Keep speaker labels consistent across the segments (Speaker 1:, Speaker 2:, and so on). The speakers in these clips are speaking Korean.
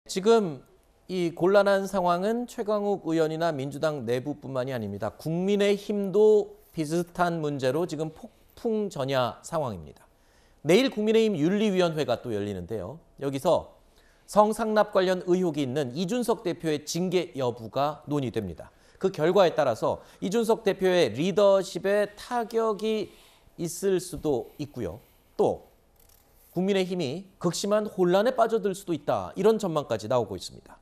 Speaker 1: 지금 이 곤란한 상황은 최강욱 의원이나 민주당 내부뿐만이 아닙니다. 국민의힘도 비슷한 문제로 지금 폭풍전야 상황입니다. 내일 국민의힘 윤리위원회가 또 열리는데요. 여기서 성상납 관련 의혹이 있는 이준석 대표의 징계 여부가 논의됩니다. 그 결과에 따라서 이준석 대표의 리더십에 타격이 있을 수도 있고요. 또 국민의힘이 극심한 혼란에 빠져들 수도 있다. 이런 전망까지 나오고 있습니다.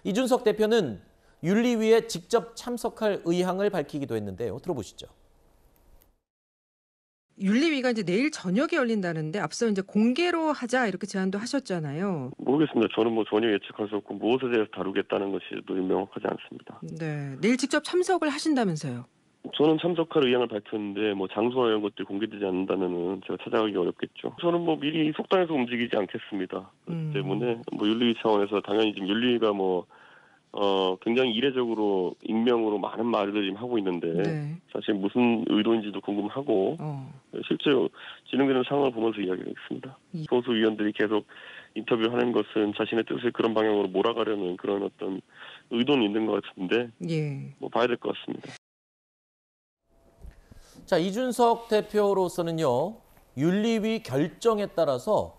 Speaker 1: 이준석 대표는 윤리위에 직접 참석할 의향을 밝히기도 했는데요. 들어보시죠.
Speaker 2: 윤리위가 이제 내일 저녁에 열린다는데 앞서 이제 공개로 하자 이렇게 제안도 하셨잖아요.
Speaker 3: 모르겠습니다. 저는 전혀 예측할 수 없고 무엇에 대해서 다루겠다는 것이 명확하지 않습니다.
Speaker 2: 네, 내일 직접 참석을 하신다면서요. 저는
Speaker 3: 참석할 의향을 밝혔는데 장소나 이런 것들이 공개되지 않는다면은 제가 찾아가기 어렵겠죠. 저는 미리 속단해서 움직이지 않겠습니다. 그렇기 때문에 윤리위 차원에서 당연히 지금 윤리위가 굉장히 이례적으로 익명으로 많은 말들을 지금 하고 있는데
Speaker 2: 네.
Speaker 3: 사실 무슨 의도인지도 궁금하고 실제로 진행되는 상황을 보면서 이야기하겠습니다. 소수 위원들이 계속 인터뷰를 하는 것은 자신의 뜻을 그런 방향으로 몰아가려는 그런 어떤 의도는 있는 것 같은데 봐야 될 것 같습니다.
Speaker 1: 자, 이준석 대표로서는요. 윤리위 결정에 따라서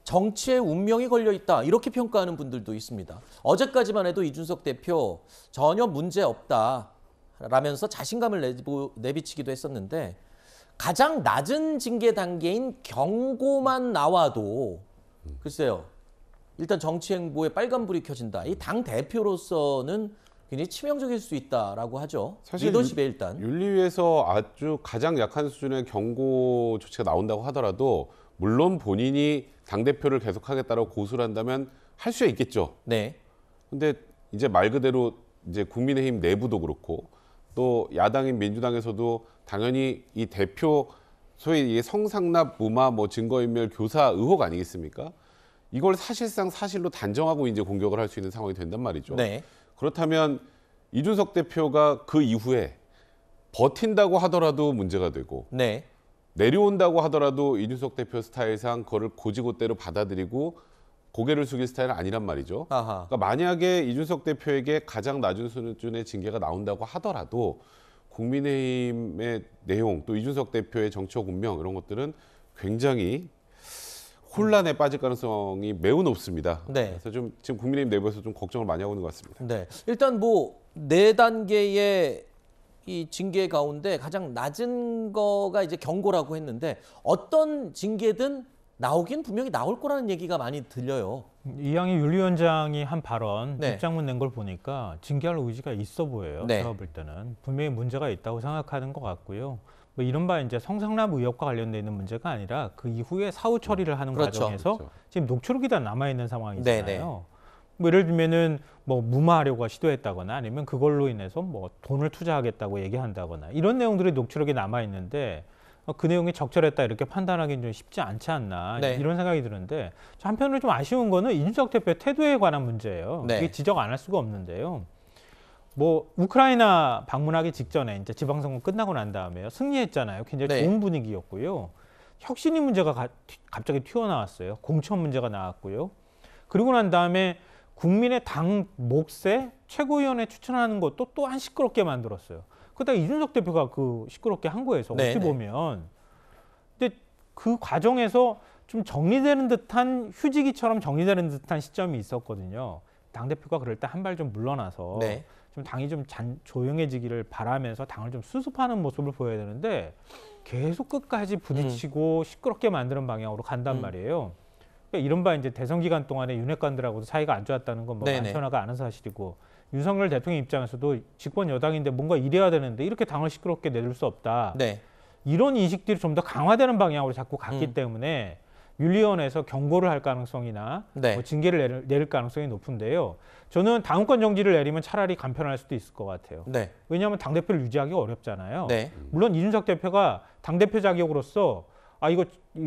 Speaker 1: 정치의 운명이 걸려 있다. 이렇게 평가하는 분들도 있습니다. 어제까지만 해도 이준석 대표 전혀 문제 없다. 라면서 자신감을 내비치기도 했었는데 가장 낮은 징계 단계인 경고만 나와도 글쎄요. 일단 정치 행보에 빨간불이 켜진다. 이 당 대표로서는 굉장히 치명적일 수 있다라고 하죠.
Speaker 4: 사실
Speaker 1: 리더십에 일단.
Speaker 4: 윤리위에서 아주 가장 약한 수준의 경고 조치가 나온다고 하더라도 물론 본인이 당대표를 계속하겠다고 고수를 한다면 할 수 있겠죠.
Speaker 1: 네.
Speaker 4: 근데 이제 말 그대로 이제 국민의힘 내부도 그렇고 또 야당인 민주당에서도 당연히 이 대표 소위 이게 성상납 무마 증거인멸 교사 의혹 아니겠습니까? 이걸 사실상 사실로 단정하고 이제 공격을 할 수 있는 상황이 된단 말이죠.
Speaker 1: 네.
Speaker 4: 그렇다면 이준석 대표가 그 이후에 버틴다고 하더라도 문제가 되고
Speaker 1: 네.
Speaker 4: 내려온다고 하더라도 이준석 대표 스타일상 그거를 고지고대로 받아들이고 고개를 숙일 스타일은 아니란 말이죠. 그러니까 만약에 이준석 대표에게 가장 낮은 수준의 징계가 나온다고 하더라도 국민의힘의 내용 또 이준석 대표의 정치적 운명 이런 것들은 굉장히 혼란에 빠질 가능성이 매우 높습니다.
Speaker 1: 네.
Speaker 4: 그래서 지금 국민의힘 내부에서 좀 걱정을 많이 하고 있는 것 같습니다.
Speaker 1: 네. 일단 4단계의 이 징계 가운데 가장 낮은 거가 이제 경고라고 했는데 어떤 징계든 나오긴 분명히 나올 거라는 얘기가 많이 들려요.
Speaker 5: 이양희 윤리위원장이 한 발언,
Speaker 1: 네.
Speaker 5: 입장문 낸 걸 보니까 징계할 의지가 있어 보여요.
Speaker 1: 네.
Speaker 5: 제가 볼 때는 분명히 문제가 있다고 생각하는 것 같고요. 이른바 이제 성상납 의혹과 관련돼 있는 문제가 아니라 그 이후에 사후 처리를 하는 과정에서 지금 녹취록이 다 남아 있는 상황이잖아요.
Speaker 1: 네네.
Speaker 5: 예를 들면은 무마하려고 시도했다거나 아니면 그걸로 인해서 돈을 투자하겠다고 얘기한다거나 이런 내용들이 녹취록에 남아 있는데 그 내용이 적절했다 이렇게 판단하기는 좀 쉽지 않지 않나 이런 생각이 드는데 한편으로 좀 아쉬운 거는 이준석 대표의 태도에 관한 문제예요.
Speaker 1: 네.
Speaker 5: 이게 지적 안 할 수가 없는데요. 우크라이나 방문하기 직전에 이제 지방선거 끝나고 난 다음에요. 승리했잖아요. 굉장히 좋은 분위기였고요. 혁신위 문제가 갑자기 튀어나왔어요. 공천 문제가 나왔고요. 그리고 난 다음에 국민의 당 몫에 최고위원회 추천하는 것도 또한 시끄럽게 만들었어요. 그러다가 이준석 대표가 그 시끄럽게 한 거에서 어찌 보면. 근데 그 과정에서 좀 정리되는 듯한 휴지기처럼 정리되는 듯한 시점이 있었거든요. 당대표가 그럴 때 한 발 좀 물러나서 좀 당이 좀 조용해지기를 바라면서 당을 좀 수습하는 모습을 보여야 되는데 계속 끝까지 부딪히고 시끄럽게 만드는 방향으로 간단 말이에요. 그러니까 이른바 이제 대선 기간 동안에 윤핵관들하고도 사이가 안 좋았다는 건 만천하가 아는 사실이고 윤석열 대통령 입장에서도 집권 여당인데 뭔가 이래야 되는데 이렇게 당을 시끄럽게 내줄 수 없다. 이런 인식들이 좀 더 강화되는 방향으로 자꾸 갔기 때문에 윤리위원회에서 경고를 할 가능성이나 징계를 내릴 가능성이 높은데요. 저는 당원권 정지를 내리면 차라리 간편할 수도 있을 것 같아요. 왜냐하면 당대표를 유지하기 어렵잖아요. 물론 이준석 대표가 당대표 자격으로서 이거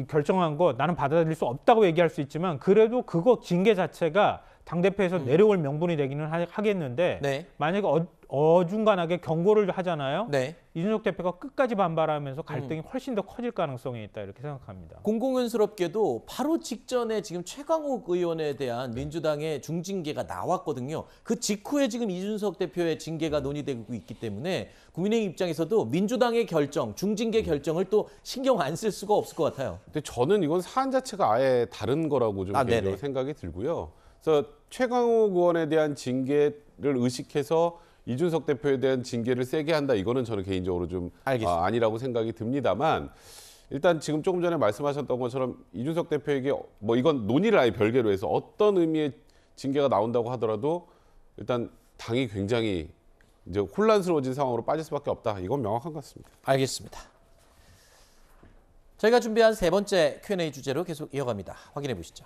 Speaker 5: 결정한 거 나는 받아들일 수 없다고 얘기할 수 있지만 그래도 그거 징계 자체가 당대표에서 내려올 명분이 되기는 하겠는데 만약에 어중간하게 경고를 하잖아요.
Speaker 1: 네.
Speaker 5: 이준석 대표가 끝까지 반발하면서 갈등이 훨씬 더 커질 가능성이 있다 이렇게 생각합니다.
Speaker 1: 공공연스럽게도 바로 직전에 지금 최강욱 의원에 대한 민주당의 중징계가 나왔거든요. 그 직후에 지금 이준석 대표의 징계가 논의되고 있기 때문에 국민의힘 입장에서도 민주당의 결정, 중징계 결정을 또 신경 안 쓸 수가 없을 것 같아요.
Speaker 4: 근데 저는 이건 사안 자체가 아예 다른 거라고 좀 개인적으로 생각이 들고요. 그래서 최강욱 의원에 대한 징계를 의식해서 이준석 대표에 대한 징계를 세게 한다. 이거는 저는 개인적으로 좀 아니라고 생각이 듭니다만 일단 지금 조금 전에 말씀하셨던 것처럼 이준석 대표에게 뭐 이건 논의를 아예 별개로 해서 어떤 의미의 징계가 나온다고 하더라도 일단 당이 굉장히 이제 혼란스러워진 상황으로 빠질 수밖에 없다. 이건 명확한 것 같습니다.
Speaker 1: 알겠습니다. 저희가 준비한 세 번째 Q&A 주제로 계속 이어갑니다. 확인해 보시죠.